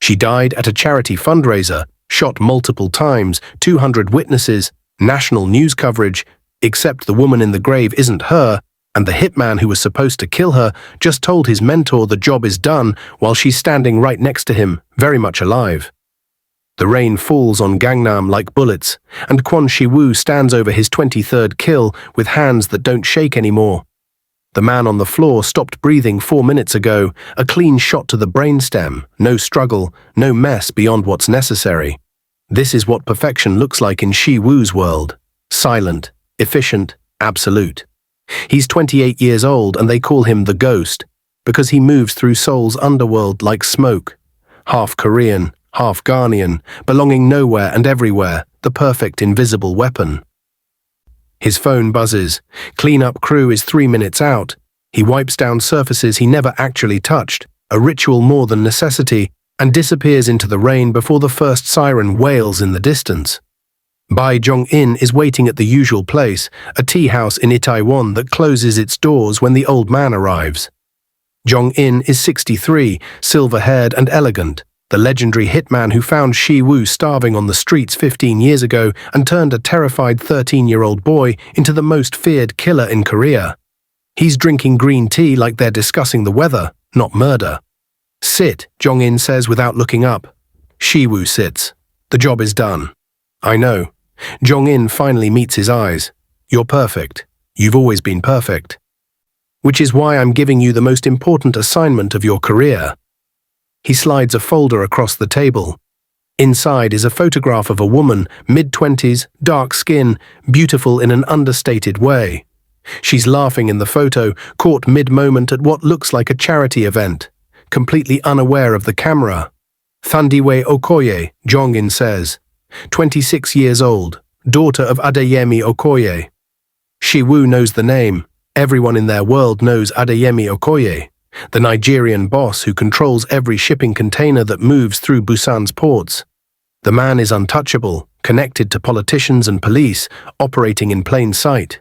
She died at a charity fundraiser, shot multiple times, 200 witnesses, national news coverage, except the woman in the grave isn't her, and the hitman who was supposed to kill her just told his mentor the job is done while she's standing right next to him, very much alive. The rain falls on Gangnam like bullets, and Kwon Shi-woo stands over his 23rd kill with hands that don't shake anymore. The man on the floor stopped breathing 4 minutes ago, a clean shot to the brainstem, no struggle, no mess beyond what's necessary. This is what perfection looks like in Shi-woo's world. Silent, efficient, absolute. He's 28 years old and they call him the Ghost, because he moves through Seoul's underworld like smoke. Half Korean, half Ghanaian, belonging nowhere and everywhere, the perfect invisible weapon. His phone buzzes. Clean-up crew is 3 minutes out. He wipes down surfaces he never actually touched, a ritual more than necessity, and disappears into the rain before the first siren wails in the distance. Bae Jong-in is waiting at the usual place, a tea house in Itaewon that closes its doors when the old man arrives. Jong-in is 63, silver-haired and elegant, the legendary hitman who found Shi-woo starving on the streets 15 years ago and turned a terrified 13-year-old boy into the most feared killer in Korea. He's drinking green tea like they're discussing the weather, not murder. "Sit," Jong-in says without looking up. Shi-woo sits. The job is done. "I know." Jong-in finally meets his eyes. "You're perfect. You've always been perfect. Which is why I'm giving you the most important assignment of your career." He slides a folder across the table. Inside is a photograph of a woman, mid-20s, dark skin, beautiful in an understated way. She's laughing in the photo, caught mid-moment at what looks like a charity event, completely unaware of the camera. "Thandiwe Okoye," Jong-in says. 26 years old, daughter of Adeyemi Okoye. Shi-woo knows the name. Everyone in their world knows Adeyemi Okoye, the Nigerian boss who controls every shipping container that moves through Busan's ports. The man is untouchable, connected to politicians and police, operating in plain sight.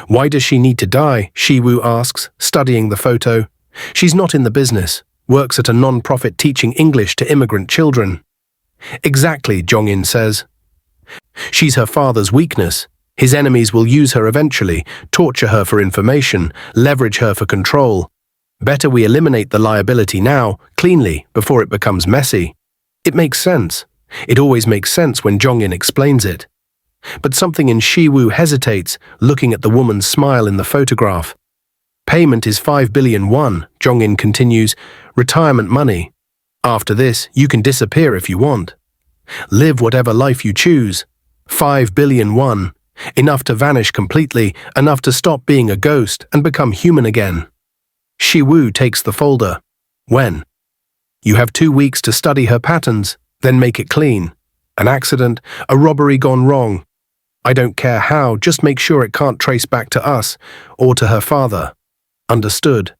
"Why does she need to die?" Shi-woo asks, studying the photo. "She's not in the business, works at a non-profit teaching English to immigrant children." "Exactly," Jong-in says. "She's her father's weakness. His enemies will use her eventually, torture her for information, leverage her for control. Better we eliminate the liability now, cleanly, before it becomes messy." It makes sense. It always makes sense when Jong-in explains it. But something in Shi-woo hesitates, looking at the woman's smile in the photograph. "Payment is 5 billion won," Jong-in continues, "retirement money. After this, you can disappear if you want. Live whatever life you choose. 5 billion won. Enough to vanish completely, enough to stop being a ghost and become human again." Shi-woo takes the folder. "When?" "You have 2 weeks to study her patterns, then make it clean. An accident, a robbery gone wrong. I don't care how, just make sure it can't trace back to us or to her father. Understood?"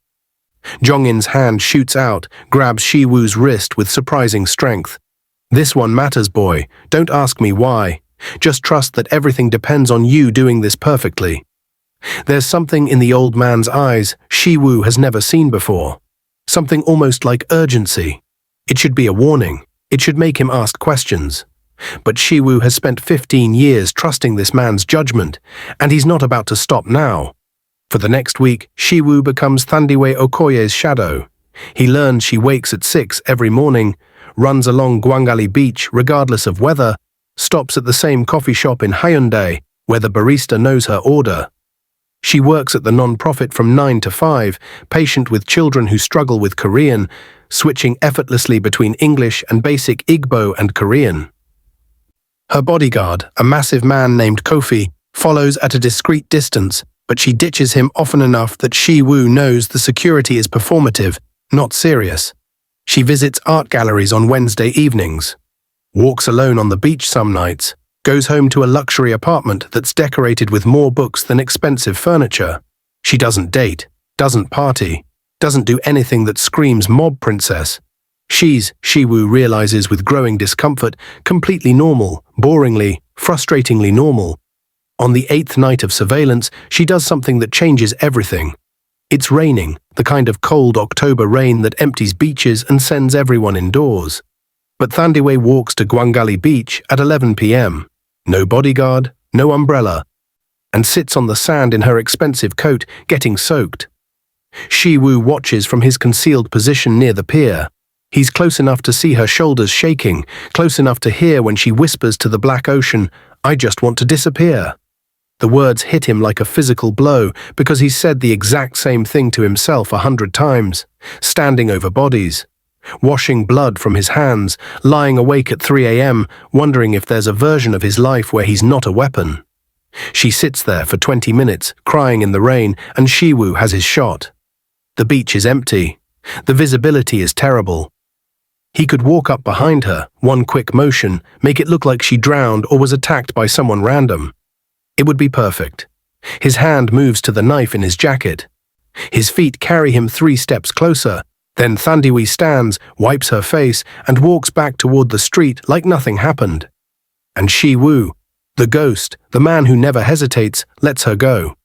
Jong-in's hand shoots out, grabs Shi-woo's wrist with surprising strength. "This one matters, boy. Don't ask me why. Just trust that everything depends on you doing this perfectly." There's something in the old man's eyes Shi-woo has never seen before. Something almost like urgency. It should be a warning. It should make him ask questions. But Shi-woo has spent 15 years trusting this man's judgment, and he's not about to stop now. For the next week, Shi-woo becomes Thandiwe Okoye's shadow. He learns she wakes at 6 every morning, runs along Gwangali Beach regardless of weather, stops at the same coffee shop in Haeundae where the barista knows her order. She works at the non-profit from 9 to 5, patient with children who struggle with Korean, switching effortlessly between English and basic Igbo and Korean. Her bodyguard, a massive man named Kofi, follows at a discreet distance, but she ditches him often enough that Shi-woo knows the security is performative, not serious. She visits art galleries on Wednesday evenings, walks alone on the beach some nights, goes home to a luxury apartment that's decorated with more books than expensive furniture. She doesn't date, doesn't party, doesn't do anything that screams mob princess. She's, Shi-woo realizes with growing discomfort, completely normal, boringly, frustratingly normal. On the 8th night of surveillance, she does something that changes everything. It's raining, the kind of cold October rain that empties beaches and sends everyone indoors. But Thandiwe walks to Gwangali Beach at 11 p.m. No bodyguard, no umbrella, and sits on the sand in her expensive coat, getting soaked. Shi-woo watches from his concealed position near the pier. He's close enough to see her shoulders shaking, close enough to hear when she whispers to the black ocean, "I just want to disappear." The words hit him like a physical blow because he's said the exact same thing to himself 100 times, standing over bodies, washing blood from his hands, lying awake at 3 a.m., wondering if there's a version of his life where he's not a weapon. She sits there for 20 minutes, crying in the rain, and Shi-woo has his shot. The beach is empty. The visibility is terrible. He could walk up behind her, one quick motion, make it look like she drowned or was attacked by someone random. It would be perfect. His hand moves to the knife in his jacket. His feet carry him 3 steps closer. Then Thandiwe stands, wipes her face, and walks back toward the street like nothing happened. And Shi-woo, the ghost, the man who never hesitates, lets her go.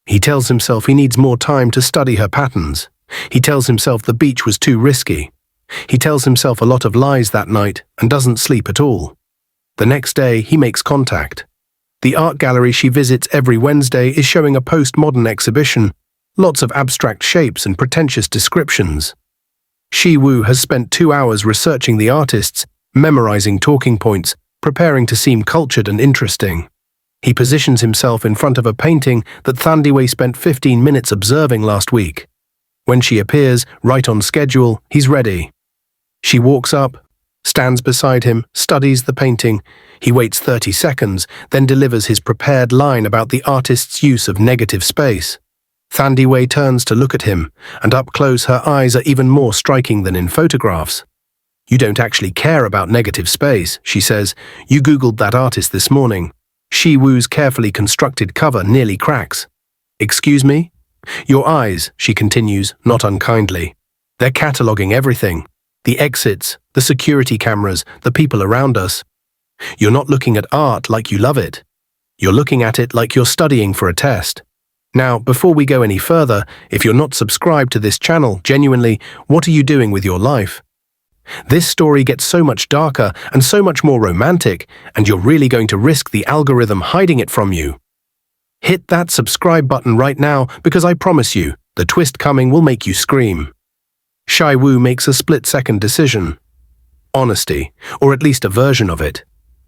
He tells himself he needs more time to study her patterns. He tells himself the beach was too risky. He tells himself a lot of lies that night and doesn't sleep at all. The next day, he makes contact. The art gallery she visits every Wednesday is showing a postmodern exhibition, lots of abstract shapes and pretentious descriptions. Shi-woo has spent 2 hours researching the artists, memorizing talking points, preparing to seem cultured and interesting. He positions himself in front of a painting that Thandiwe spent 15 minutes observing last week. When she appears, right on schedule, he's ready. She walks up, stands beside him, studies the painting. He waits 30 seconds, then delivers his prepared line about the artist's use of negative space. Thandiwe turns to look at him, and up close her eyes are even more striking than in photographs. "You don't actually care about negative space," she says. "You Googled that artist this morning." Shi-woo's carefully constructed cover nearly cracks. "Excuse me?" "Your eyes," she continues, not unkindly. "They're cataloguing everything. The exits, the security cameras, the people around us. You're not looking at art like you love it. You're looking at it like you're studying for a test. Now, before we go any further, if you're not subscribed to this channel, genuinely, what are you doing with your life? This story gets so much darker and so much more romantic, and you're really going to risk the algorithm hiding it from you. Hit that subscribe button right now because I promise you, the twist coming will make you scream. Shi-woo makes a split-second decision. Honesty, or at least a version of it.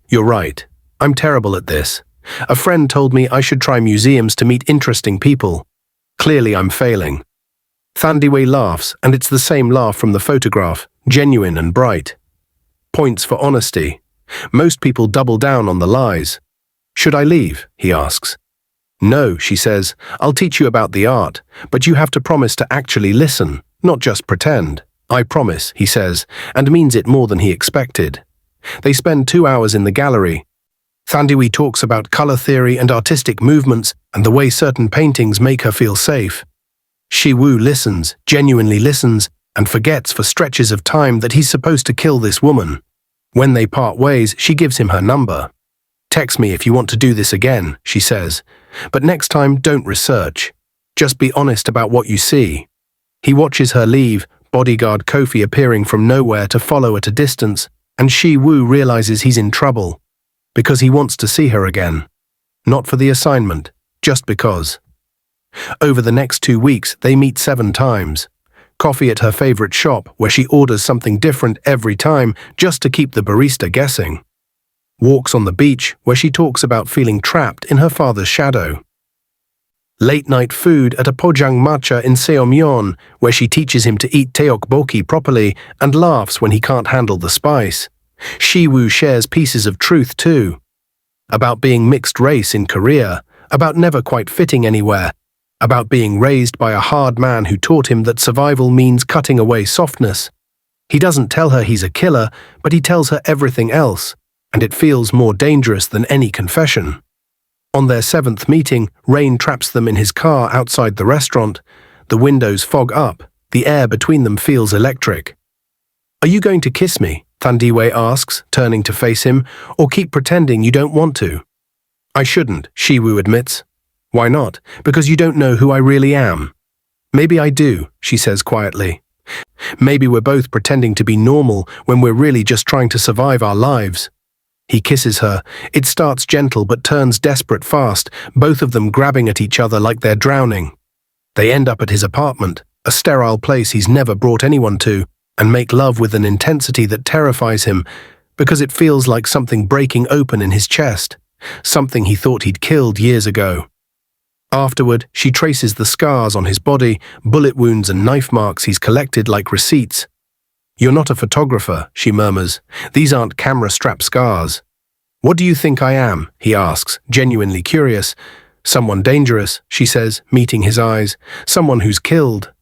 You're right. I'm terrible at this. A friend told me I should try museums to meet interesting people. Clearly I'm failing. Thandiwe laughs, and it's the same laugh from the photograph, genuine and bright. Points for honesty. Most people double down on the lies. Should I leave? He asks. No, she says. I'll teach you about the art, but you have to promise to actually listen, not just pretend. I promise, he says, and means it more than he expected. They spend 2 hours in the gallery. Thandiwe talks about color theory and artistic movements and the way certain paintings make her feel safe. Shi-woo listens, genuinely listens, and forgets for stretches of time that he's supposed to kill this woman. When they part ways, she gives him her number. Text me if you want to do this again, she says. But next time, don't research. Just be honest about what you see. He watches her leave, bodyguard Kofi appearing from nowhere to follow at a distance, and Shi-woo realizes he's in trouble. Because he wants to see her again. Not for the assignment, just because. Over the next 2 weeks, they meet 7 times. Coffee at her favorite shop, where she orders something different every time just to keep the barista guessing. Walks on the beach, where she talks about feeling trapped in her father's shadow. Late-night food at a pojangmatcha in Seomyeon, where she teaches him to eat tteokbokki properly and laughs when he can't handle the spice. Shi-woo shares pieces of truth too. About being mixed race in Korea, about never quite fitting anywhere, about being raised by a hard man who taught him that survival means cutting away softness. He doesn't tell her he's a killer, but he tells her everything else, and it feels more dangerous than any confession. On their 7th meeting, rain traps them in his car outside the restaurant. The windows fog up, the air between them feels electric. Are you going to kiss me? Thandiwe asks, turning to face him, or keep pretending you don't want to? I shouldn't, Shi-woo admits. Why not? Because you don't know who I really am. Maybe I do, she says quietly. Maybe we're both pretending to be normal when we're really just trying to survive our lives. He kisses her. It starts gentle but turns desperate fast, both of them grabbing at each other like they're drowning. They end up at his apartment, a sterile place he's never brought anyone to, and make love with an intensity that terrifies him, because it feels like something breaking open in his chest, something he thought he'd killed years ago. Afterward, she traces the scars on his body, bullet wounds and knife marks he's collected like receipts. "You're not a photographer," she murmurs. "These aren't camera-strap scars." "What do you think I am?" he asks, genuinely curious. "Someone dangerous," she says, meeting his eyes. "Someone who's killed."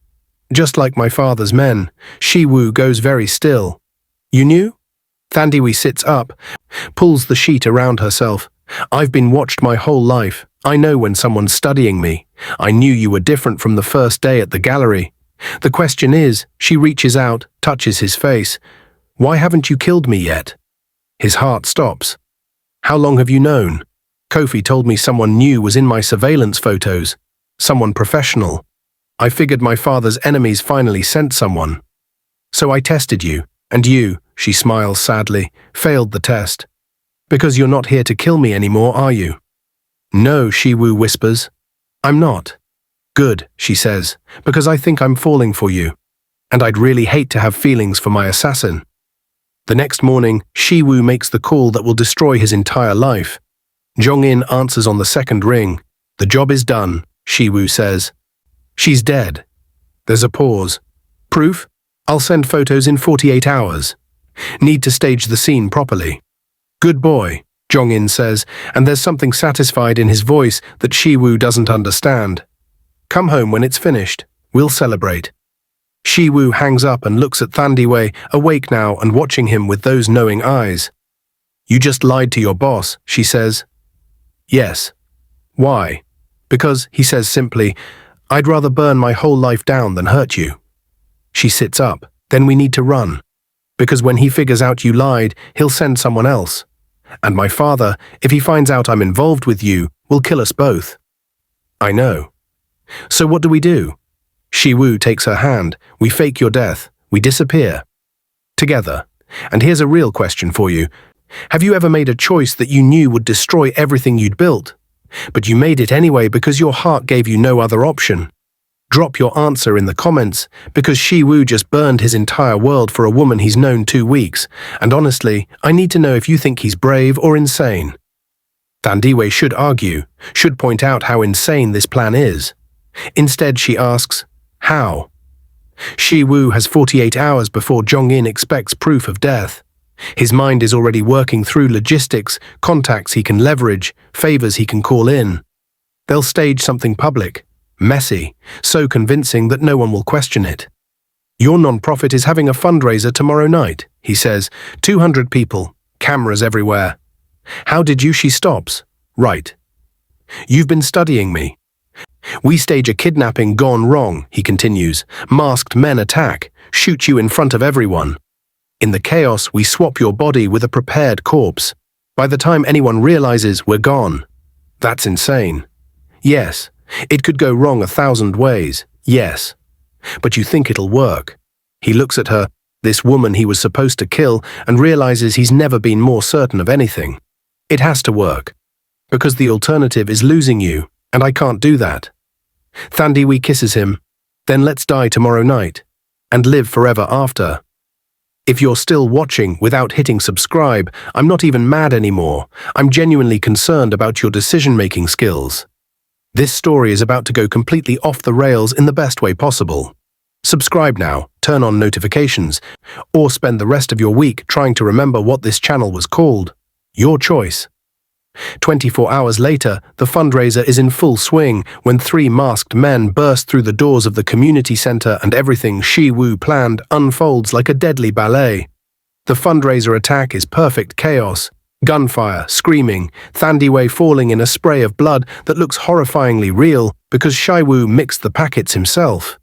"Just like my father's men." Shi-woo goes very still. "You knew?" Thandiwe sits up, pulls the sheet around herself. "I've been watched my whole life. I know when someone's studying me. I knew you were different from the first day at the gallery. The question is," she reaches out, touches his face, "why haven't you killed me yet?" His heart stops. "How long have you known?" "Kofi told me someone new was in my surveillance photos. Someone professional. I figured my father's enemies finally sent someone. So I tested you, and you," she smiles sadly, "failed the test. Because you're not here to kill me anymore, are you?" "No," Shi-woo whispers. "I'm not." "Good," she says, "because I think I'm falling for you. And I'd really hate to have feelings for my assassin." The next morning, Shi-woo makes the call that will destroy his entire life. Jong-in answers on the second ring. "The job is done," Shi-woo says. "She's dead." There's a pause. "Proof? I'll send photos in 48 hours. Need to stage the scene properly." "Good boy," Jong-in says, and there's something satisfied in his voice that Shi-woo doesn't understand. "Come home when it's finished. We'll celebrate." Shi-woo hangs up and looks at Thandiwe, awake now and watching him with those knowing eyes. "You just lied to your boss," she says. "Yes." "Why?" "Because," he says simply, "I'd rather burn my whole life down than hurt you." She sits up. "Then we need to run. Because when he figures out you lied, he'll send someone else. And my father, if he finds out I'm involved with you, will kill us both." "I know." "So what do we do?" Shi-woo takes her hand. "We fake your death. We disappear. Together. And here's a real question for you. Have you ever made a choice that you knew would destroy everything you'd built? But you made it anyway because your heart gave you no other option? Drop your answer in the comments, because Shi-woo just burned his entire world for a woman he's known 2 weeks, and honestly, I need to know if you think he's brave or insane. Thandiwe should argue, should point out how insane this plan is. Instead, she asks, how? Shi-woo has 48 hours before Jong-in expects proof of death. His mind is already working through logistics, contacts he can leverage, favors he can call in. They'll stage something public, messy, so convincing that no one will question it. "Your non-profit is having a fundraiser tomorrow night," he says. 200 people, cameras everywhere. "How did you?" She stops. "Right. You've been studying me. We stage a kidnapping gone wrong," he continues. "Masked men attack, shoot you in front of everyone. In the chaos, we swap your body with a prepared corpse. By the time anyone realizes, we're gone. That's insane." "Yes. It could go wrong 1,000 ways. Yes. But you think it'll work?" He looks at her, this woman he was supposed to kill, and realizes he's never been more certain of anything. "It has to work. Because the alternative is losing you, and I can't do that." Thandiwe kisses him. "Then let's die tomorrow night, and live forever after." If you're still watching without hitting subscribe, I'm not even mad anymore. I'm genuinely concerned about your decision-making skills. This story is about to go completely off the rails in the best way possible. Subscribe now, turn on notifications, or spend the rest of your week trying to remember what this channel was called. Your choice. 24 hours later, the fundraiser is in full swing when 3 masked men burst through the doors of the community center and everything Shi-woo planned unfolds like a deadly ballet. The fundraiser attack is perfect chaos. Gunfire, screaming, Thandiwe falling in a spray of blood that looks horrifyingly real because Shi-woo mixed the packets himself.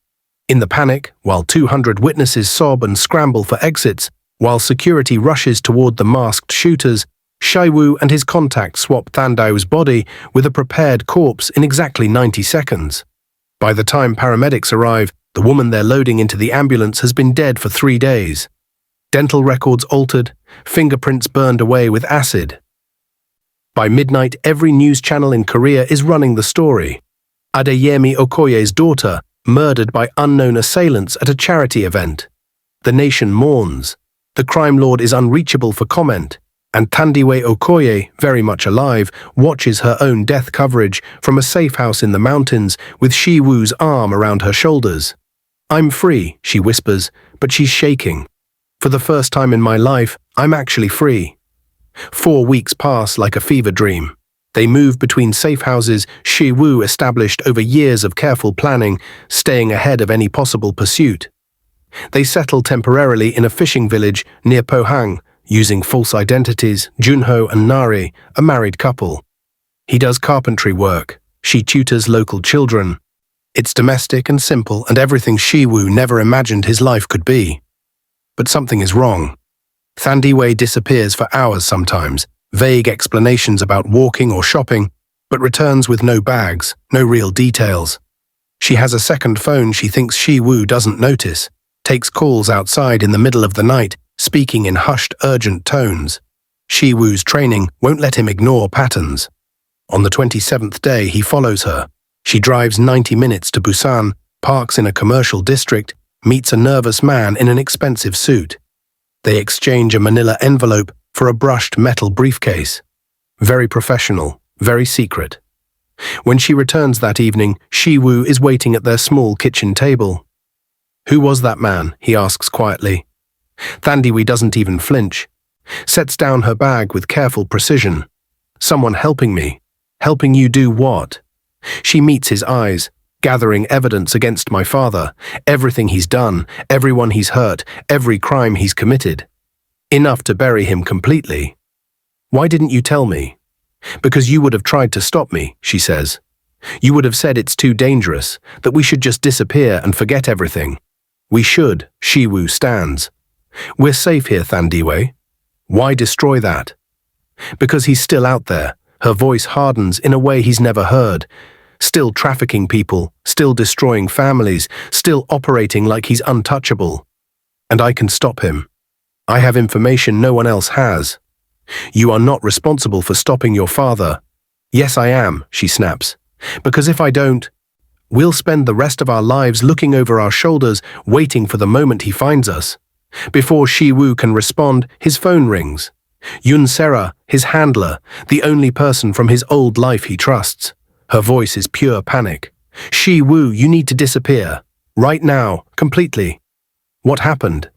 In the panic, while 200 witnesses sob and scramble for exits, while security rushes toward the masked shooters, Shi-woo and his contact swap Thandiwe's body with a prepared corpse in exactly 90 seconds. By the time paramedics arrive, The woman they're loading into the ambulance has been dead for 3 days. Dental records altered, fingerprints burned away with acid. By midnight, every news channel in Korea is running the story. Thandiwe Okoye's daughter, murdered by unknown assailants at a charity event. The nation mourns. The crime lord is unreachable for comment, and Thandiwe Okoye, very much alive, watches her own death coverage from a safe house in the mountains with Shi-woo's arm around her shoulders. "I'm free," she whispers, but she's shaking. "For the first time in my life, I'm actually free." 4 weeks pass like a fever dream. They move between safe houses Shi-woo established over years of careful planning, staying ahead of any possible pursuit. They settle temporarily in a fishing village near Pohang, using false identities, Junho and Nari, a married couple. He does carpentry work. She tutors local children. It's domestic and simple and everything Shi-woo never imagined his life could be. But something is wrong. Thandiwe disappears for hours sometimes, vague explanations about walking or shopping, but returns with no bags, no real details. She has a second phone she thinks Shi-woo doesn't notice, takes calls outside in the middle of the night, speaking in hushed, urgent tones. Shi-woo's training won't let him ignore patterns. On the 27th day, he follows her. She drives 90 minutes to Busan, parks in a commercial district, meets a nervous man in an expensive suit. They exchange a manila envelope for a brushed metal briefcase. Very professional, very secret. When she returns that evening, Shi-woo is waiting at their small kitchen table. "Who was that man?" he asks quietly. Thandiwe doesn't even flinch. Sets down her bag with careful precision. "Someone helping me." "Helping you do what?" She meets his eyes, gathering evidence against my father, everything he's done, everyone he's hurt, every crime he's committed. Enough to bury him completely. "Why didn't you tell me?" "Because you would have tried to stop me," she says. "You would have said it's too dangerous, that we should just disappear and forget everything." "We should," Shi-woo stands. "We're safe here, Thandiwe." "Why destroy that?" "Because he's still out there." Her voice hardens in a way he's never heard. Still trafficking people, still destroying families, still operating like he's untouchable. And I can stop him. I have information no one else has. "You are not responsible for stopping your father." "Yes, I am," she snaps. "Because if I don't, we'll spend the rest of our lives looking over our shoulders, waiting for the moment he finds us." Before Shi-woo can respond, his phone rings. Yoon Sera, his handler, the only person from his old life he trusts. Her voice is pure panic. "Shi-woo, you need to disappear. Right now, completely." "What happened?"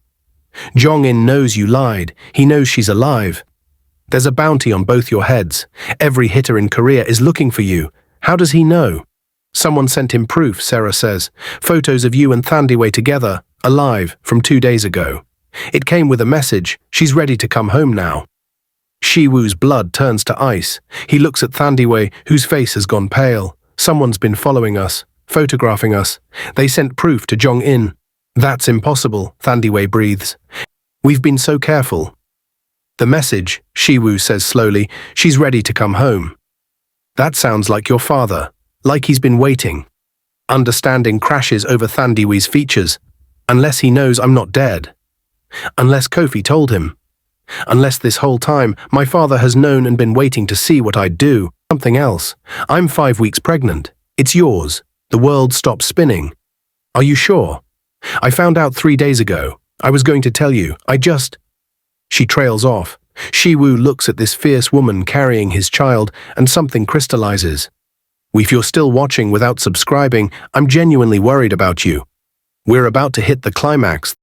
"Jong-in knows you lied. He knows she's alive. There's a bounty on both your heads. Every hitter in Korea is looking for you. How does he know?" "Someone sent him proof," Sarah says. "Photos of you and Thandiwe together, alive, from 2 days ago. It came with a message. She's ready to come home now." Shi-woo's blood turns to ice. He looks at Thandiwe, whose face has gone pale. "Someone's been following us, photographing us. They sent proof to Jong-in." "That's impossible," Thandiwe breathes. "We've been so careful." "The message," Shi-woo says slowly, "she's ready to come home." "That sounds like your father, like he's been waiting." Understanding crashes over Thandiwe's features. "Unless he knows I'm not dead. Unless Kofi told him. Unless this whole time my father has known and been waiting to see what I'd do. Something else. I'm 5 weeks pregnant. It's yours. The world stops spinning." "Are you sure?" "I found out 3 days ago. I was going to tell you. She trails off. Shi-woo looks at this fierce woman carrying his child, and something crystallizes. "If you're still watching without subscribing, I'm genuinely worried about you. We're about to hit the climax."